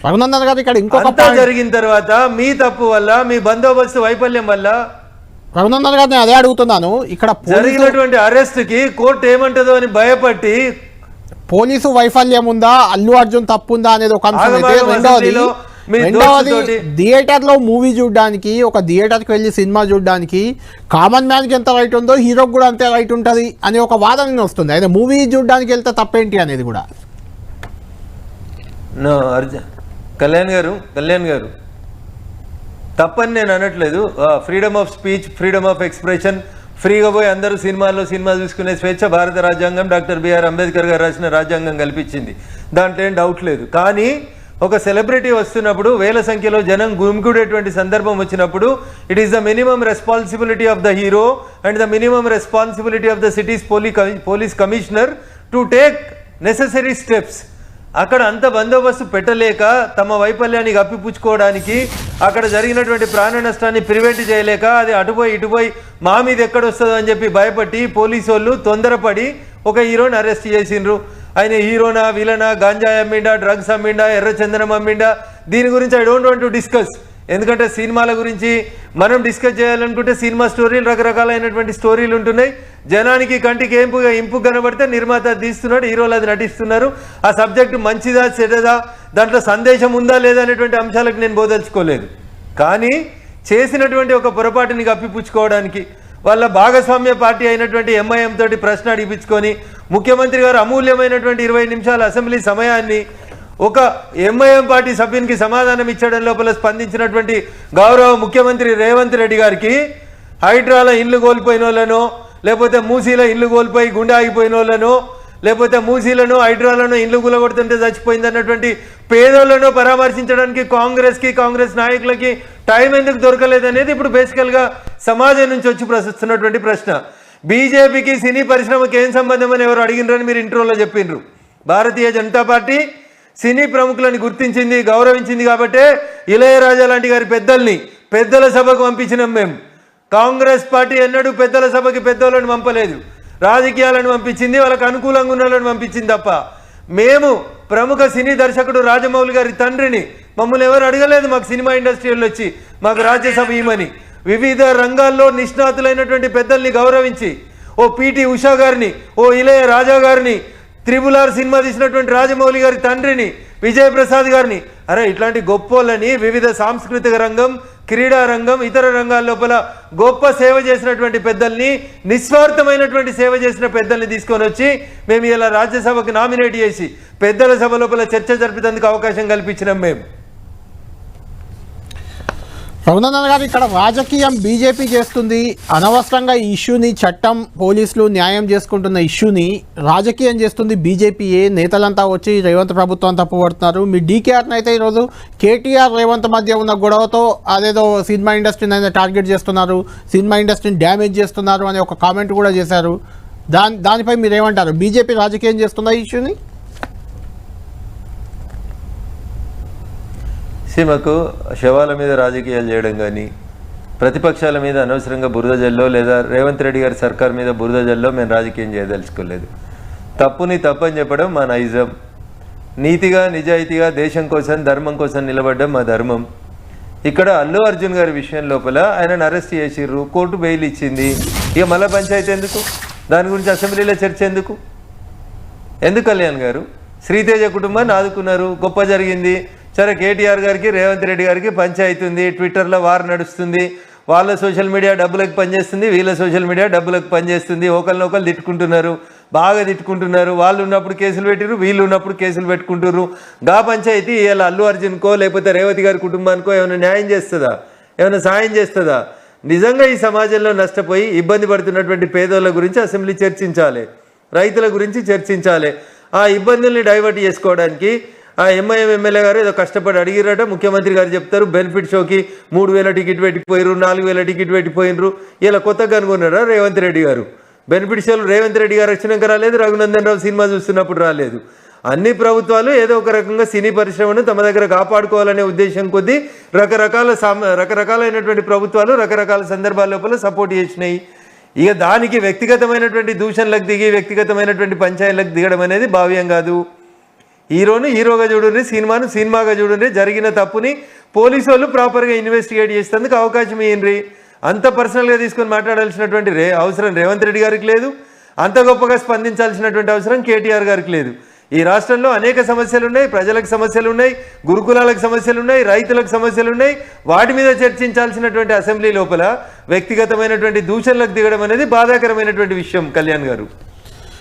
రఘునందన్ గారు ఇక్కడ ఇంకొక జరిగిన తర్వాత మీ తప్పు వల్ల, మీ బందోబస్తు వైఫల్యం వల్ల రఘునందన్ గారు నేను అదే అడుగుతున్నాను. ఇక్కడ జరిగినటువంటి అరెస్ట్ కి కోర్టు ఏమంటదో అని భయపట్టి పోలీసు వైఫల్యం ఉందా, అల్లు అర్జున్ తప్పు ఉందా అనేది ఒక అంశం అయితే, రెండవది థియేటర్ లో మూవీ చూడడానికి, ఒక థియేటర్కి వెళ్ళి సినిమా చూడడానికి కామన్ మ్యాన్ కి ఎంత రైట్ ఉందో హీరోకి కూడా అంతే రైట్ ఉంటుంది అనే ఒక వాదన వస్తుంది. అయితే మూవీ చూడడానికి వెళ్తే తప్పేంటి అనేది కూడా. కళ్యాణ్ గారు తప్పని నేను అనట్లేదు. Freedom of speech, freedom of expression, ఫ్రీగా పోయి అందరూ సినిమా చూసుకునే స్వేచ్ఛ భారత రాజ్యాంగం డాక్టర్ బిఆర్ అంబేద్కర్ గారు రాసిన రాజ్యాంగం కల్పించింది, దాంట్లో ఏం డౌట్ లేదు. కానీ ఒక సెలబ్రిటీ వస్తున్నప్పుడు వేల సంఖ్యలో జనం గుమిగూడేటువంటి సందర్భం వచ్చినప్పుడు it is the minimum responsibility of the hero and the minimum responsibility of the cities police commissioner to take necessary steps. అక్కడ అంత బందోబస్తు పెట్టలేక తమ వైఫల్యాన్ని కప్పిపుచ్చుకోవడానికి, అక్కడ జరిగినటువంటి ప్రాణ నష్టాన్ని ప్రివెంట్ చేయలేక అది ఇటుపోయి మా మీద ఎక్కడొస్తుందో అని చెప్పి భయపడి పోలీసు వాళ్ళు తొందరపడి ఒక హీరోని అరెస్ట్ చేసిండ్రు. ఆయన హీరోనా, విలనా, గాంజా అమ్మిండా, డ్రగ్స్ అమ్మిండా, ఎర్రచందనం అమ్మిండా, దీని గురించి I don't want to discuss. ఎందుకంటే సినిమాల గురించి మనం డిస్కస్ చేయాలనుకుంటే సినిమా స్టోరీలు రకరకాలైనటువంటి స్టోరీలు ఉంటున్నాయి. జనానికి కంటికి ఇంపు కనబడితే నిర్మాత తీస్తున్నాడు, హీరోలు అది నటిస్తున్నారు. ఆ సబ్జెక్టు మంచిదా చెడ్డదా, దాంట్లో సందేశం ఉందా లేదా అనేటువంటి అంశాలకు నేను బోదలుచుకోలేదు. కానీ చేసినటువంటి ఒక పొరపాటుని కప్పిపుచ్చుకోవడానికి వాళ్ళ భాగస్వామ్య పార్టీ అయినటువంటి ఎంఐఎం తోటి ప్రశ్న అడిపించుకొని ముఖ్యమంత్రి గారు అమూల్యమైనటువంటి 20 నిమిషాల అసెంబ్లీ సమయాన్ని ఒక ఎంఐఎం పార్టీ సభ్యునికి సమాధానం ఇచ్చడం లోపల స్పందించినటువంటి గౌరవ ముఖ్యమంత్రి రేవంత్ రెడ్డి గారికి హైడ్రాల ఇల్లు కోల్పోయిన వాళ్ళనో, లేకపోతే మూసీలో ఇల్లు కోల్పోయి గుండె ఆగిపోయిన వాళ్ళనో, లేకపోతే మూసీలను హైడ్రాలను ఇల్లు గులగొడుతుంటే చచ్చిపోయింది అన్నటువంటి పేదోళ్లను పరామర్శించడానికి కాంగ్రెస్ నాయకులకి టైం ఎందుకు దొరకలేదనేది ఇప్పుడు బేసికల్గా సమాజం నుంచి వచ్చి ప్రశ్నిస్తున్నటువంటి ప్రశ్న. బీజేపీకి సినీ పరిశ్రమకి ఏం సంబంధం అని ఎవరు అడిగినరని మీరు ఇంట్రోలో చెప్పిండ్రు. భారతీయ జనతా పార్టీ సినీ ప్రముఖులను గుర్తించింది, గౌరవించింది కాబట్టే ఇళయరాజా లాంటి గారి పెద్దల సభకు పంపించినాం మేము. కాంగ్రెస్ పార్టీ ఎన్నడూ పెద్దల సభకి పెద్దోళ్ళని పంపలేదు, రాజకీయాలను పంపించింది, వాళ్ళకు అనుకూలంగా ఉన్న వాళ్ళని పంపించింది తప్ప. మేము ప్రముఖ సినీ దర్శకుడు రాజమౌళి గారి తండ్రిని మమ్మల్ని ఎవరు అడగలేదు మాకు సినిమా ఇండస్ట్రీలో వచ్చి మాకు రాజ్యసభ ఇవ్వమని. వివిధ రంగాల్లో నిష్ణాతులైనటువంటి పెద్దల్ని గౌరవించి ఓ పిటి ఉషా గారిని, ఓ ఇళయ రాజా గారిని, RRR సినిమా తీసినటువంటి రాజమౌళి గారి తండ్రిని, విజయప్రసాద్ గారిని, అరే ఇట్లాంటి గొప్పోళ్ళని వివిధ సాంస్కృతిక రంగం, క్రీడా రంగం, ఇతర రంగాల లోపల గొప్ప సేవ చేసినటువంటి పెద్దల్ని, నిస్వార్థమైనటువంటి సేవ చేసిన పెద్దల్ని తీసుకొని వచ్చి మేము ఇలా రాజ్యసభకు నామినేట్ చేసి పెద్దల సభ లోపల చర్చ జరిపేందుకు అవకాశం కల్పించినాం మేము. రఘునందన్ గారు ఇక్కడ రాజకీయం బీజేపీ చేస్తుంది, అనవసరంగా ఈ ఇష్యూని చట్టం పోలీసులు న్యాయం చేసుకుంటున్న ఇష్యూని రాజకీయం చేస్తుంది బీజేపీయే. నేతలంతా వచ్చి రేవంత్ ప్రభుత్వం తప్పుపడుతున్నారు. మీ డీకేఆర్ని అయితే ఈరోజు కేటీఆర్ రేవంత్ మధ్య ఉన్న గొడవతో అదేదో సినిమా ఇండస్ట్రీని అయితే టార్గెట్ చేస్తున్నారు, సినిమా ఇండస్ట్రీని డ్యామేజ్ చేస్తున్నారు అనే ఒక కామెంట్ కూడా చేశారు. దానిపై మీరు ఏమంటారు? బీజేపీ రాజకీయం చేస్తుందా ఈ ఇష్యూని? సీమకు శవాల మీద రాజకీయాలు చేయడం కానీ, ప్రతిపక్షాల మీద అనవసరంగా బురద జల్లో లేదా రేవంత్ రెడ్డి గారి సర్కార్ మీద బురద జల్లో మేము రాజకీయం చేయదలుచుకోలేదు. తప్పుని తప్పని చెప్పడం మా నైజం. నీతిగా నిజాయితీగా దేశం కోసం ధర్మం కోసం నిలబడడం మా ధర్మం. ఇక్కడ అల్లు అర్జున్ గారి విషయం లోపల ఆయనను అరెస్ట్ చేసిర్రు, కోర్టు బెయిల్ ఇచ్చింది. ఇక మళ్ళీ పంచాయతీ ఎందుకు? దాని గురించి అసెంబ్లీలో చర్చ ఎందుకు కళ్యాణ్ గారు? శ్రీతేజ కుటుంబాన్ని ఆదుకున్నారు, గొప్ప జరిగింది. సరే కేటీఆర్ గారికి రేవంత్ రెడ్డి గారికి పంచాయతీ ఉంది, ట్విట్టర్లో వార్ నడుస్తుంది, వాళ్ళ సోషల్ మీడియా డబ్బులకు పనిచేస్తుంది, వీళ్ళ సోషల్ మీడియా డబ్బులకు పనిచేస్తుంది. ఒకరినొకరు తిట్టుకుంటున్నారు, బాగా తిట్టుకుంటున్నారు. వాళ్ళు ఉన్నప్పుడు కేసులు పెట్టిరు, వీళ్ళు ఉన్నప్పుడు కేసులు పెట్టుకుంటున్నారు. గా పంచాయతీ ఇలా అల్లు అర్జున్కో లేకపోతే రేవతి గారి కుటుంబానికో ఏమైనా న్యాయం చేస్తుందా? ఏమైనా సాయం చేస్తుందా? నిజంగా ఈ సమాజంలో నష్టపోయి ఇబ్బంది పడుతున్నటువంటి పేదోళ్ళ గురించి అసెంబ్లీ చర్చించాలి, రైతుల గురించి చర్చించాలి. ఆ ఇబ్బందుల్ని డైవర్ట్ చేసుకోవడానికి ఆ ఎంఐఎం ఎమ్మెల్యే గారు ఏదో కష్టపడి అడిగిరట. ముఖ్యమంత్రి గారు చెప్తారు బెనిఫిట్ షోకి 3000 టికెట్ పెట్టిపోయారు, 4000 టికెట్ పెట్టిపోయినరు. ఇలా కొత్తగా కనుగొన్నారా రేవంత్ రెడ్డి గారు? బెనిఫిట్ షోలు రేవంత్ రెడ్డి గారు వచ్చినాక రాలేదు, రఘునందన్ రావు సినిమా చూస్తున్నప్పుడు రాలేదు. అన్ని ప్రభుత్వాలు ఏదో ఒక రకంగా సినీ పరిశ్రమను తమ దగ్గర కాపాడుకోవాలనే ఉద్దేశం కొద్దీ రకరకాలైనటువంటి ప్రభుత్వాలు రకరకాల సందర్భాల లోపల సపోర్ట్ చేసినాయి. ఇక దానికి వ్యక్తిగతమైనటువంటి దూషణలకు దిగి వ్యక్తిగతమైనటువంటి పంచాయతీలకు దిగడం అనేది భావ్యం కాదు. హీరోను హీరోగా చూడండి, సినిమాను సినిమాగా చూడండి. జరిగిన తప్పుని పోలీసు వాళ్ళు ప్రాపర్గా ఇన్వెస్టిగేట్ చేసేందుకు అవకాశం ఇయ్యండి. అంత పర్సనల్గా తీసుకొని మాట్లాడాల్సినటువంటి అవసరం రేవంత్ రెడ్డి గారికి లేదు. అంత గొప్పగా స్పందించాల్సినటువంటి అవసరం కేటీఆర్ గారికి లేదు. ఈ రాష్ట్రంలో అనేక సమస్యలు ఉన్నాయి, ప్రజలకు సమస్యలు ఉన్నాయి, గురుకులాలకు సమస్యలు ఉన్నాయి, రైతులకు సమస్యలు ఉన్నాయి. వాటి మీద చర్చించాల్సినటువంటి అసెంబ్లీ లోపల వ్యక్తిగతమైనటువంటి దూషణలకు దిగడం అనేది బాధాకరమైనటువంటి విషయం కళ్యాణ్ గారు.